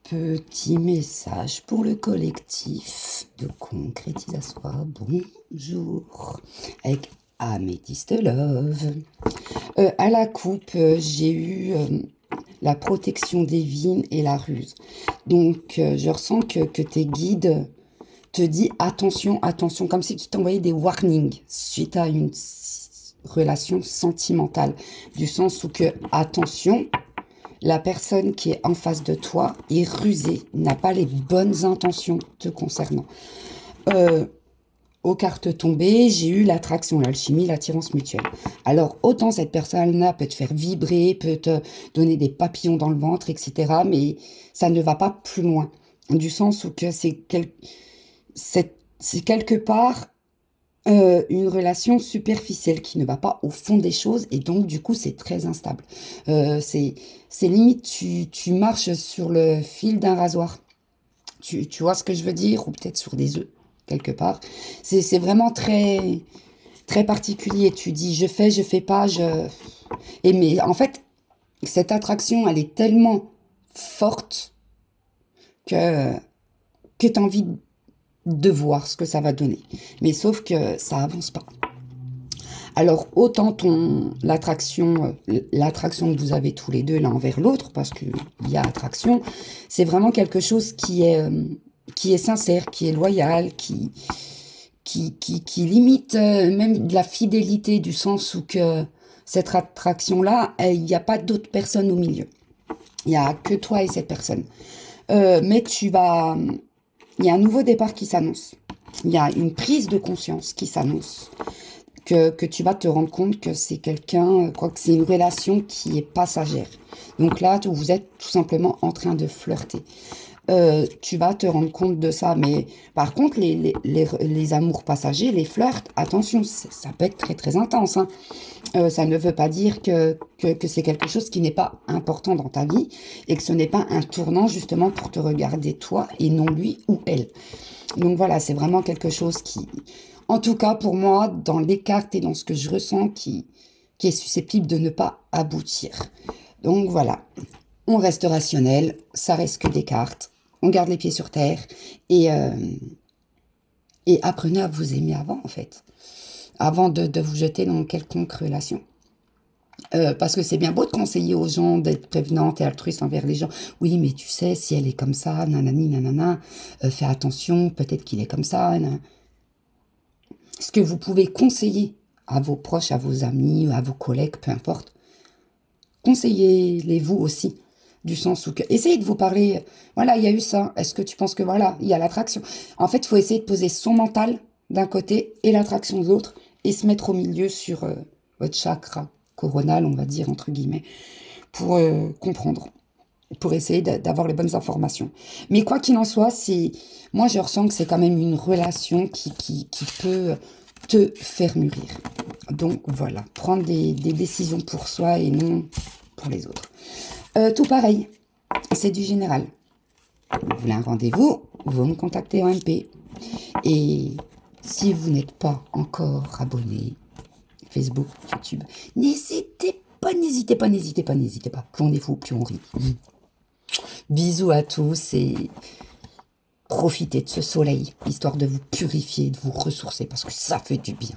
Petit message pour le collectif de concrétisation. Bonjour, avec Améthyste Love. À la coupe, j'ai eu la protection divine et la ruse. Donc, je ressens que tes guides te disent attention, attention, comme si tu t'envoyaient des warnings suite à une relation sentimentale. Du sens où que, attention, la personne qui est en face de toi est rusée, n'a pas les bonnes intentions te concernant. Aux cartes tombées, j'ai eu l'attraction, l'alchimie, l'attirance mutuelle. Alors, autant cette personne-là peut te faire vibrer, peut te donner des papillons dans le ventre, etc., mais ça ne va pas plus loin. Du sens où que c'est quelque part une relation superficielle qui ne va pas au fond des choses et donc du coup c'est très instable. C'est limite tu marches sur le fil d'un rasoir. Tu vois ce que je veux dire? Ou peut-être sur des œufs quelque part. C'est vraiment très très particulier. Tu dis je fais pas, et mais en fait cette attraction elle est tellement forte que tu as envie de voir ce que ça va donner. Mais sauf que ça avance pas. Alors autant l'attraction que vous avez tous les deux l'un envers l'autre, parce qu'il y a attraction, c'est vraiment quelque chose qui est sincère, qui est loyal, qui limite même de la fidélité, du sens où que cette attraction-là, il n'y a pas d'autres personnes au milieu. Il n'y a que toi et cette personne. Mais il y a un nouveau départ qui s'annonce. Il y a une prise de conscience qui s'annonce. Que tu vas te rendre compte que c'est quelqu'un, que c'est une relation qui est passagère. Donc là, vous êtes tout simplement en train de flirter. Tu vas te rendre compte de ça. Mais par contre, les amours passagers, les flirts, attention, ça peut être très très intense, hein. Ça ne veut pas dire que c'est quelque chose qui n'est pas important dans ta vie et que ce n'est pas un tournant justement pour te regarder toi et non lui ou elle. Donc voilà, c'est vraiment quelque chose qui, en tout cas pour moi, dans les cartes et dans ce que je ressens, qui est susceptible de ne pas aboutir. Donc voilà, on reste rationnel, ça reste que des cartes, on garde les pieds sur terre et apprenez à vous aimer avant en fait, avant de vous jeter dans quelconque relation. Parce que c'est bien beau de conseiller aux gens, d'être prévenante et altruiste envers les gens. Oui, mais tu sais, si elle est comme ça, nanani, nanana, fais attention, peut-être qu'il est comme ça. Nan. Ce que vous pouvez conseiller à vos proches, à vos amis, à vos collègues, peu importe, conseillez-les vous aussi. Du sens où essayez de vous parler, voilà, il y a eu ça, est-ce que tu penses que voilà, il y a l'attraction. En fait, il faut essayer de poser son mental d'un côté et l'attraction de l'autre et se mettre au milieu sur votre chakra coronal, on va dire, entre guillemets, pour comprendre, pour essayer d'avoir les bonnes informations. Mais quoi qu'il en soit, moi je ressens que c'est quand même une relation qui peut te faire mûrir. Donc voilà, prendre des décisions pour soi et non pour les autres. Tout pareil, c'est du général. Vous voulez un rendez-vous, vous me contactez en MP. Et si vous n'êtes pas encore abonné, Facebook, YouTube, n'hésitez pas. Plus on est fou, plus on rit. Bisous à tous et profitez de ce soleil, histoire de vous purifier, de vous ressourcer, parce que ça fait du bien.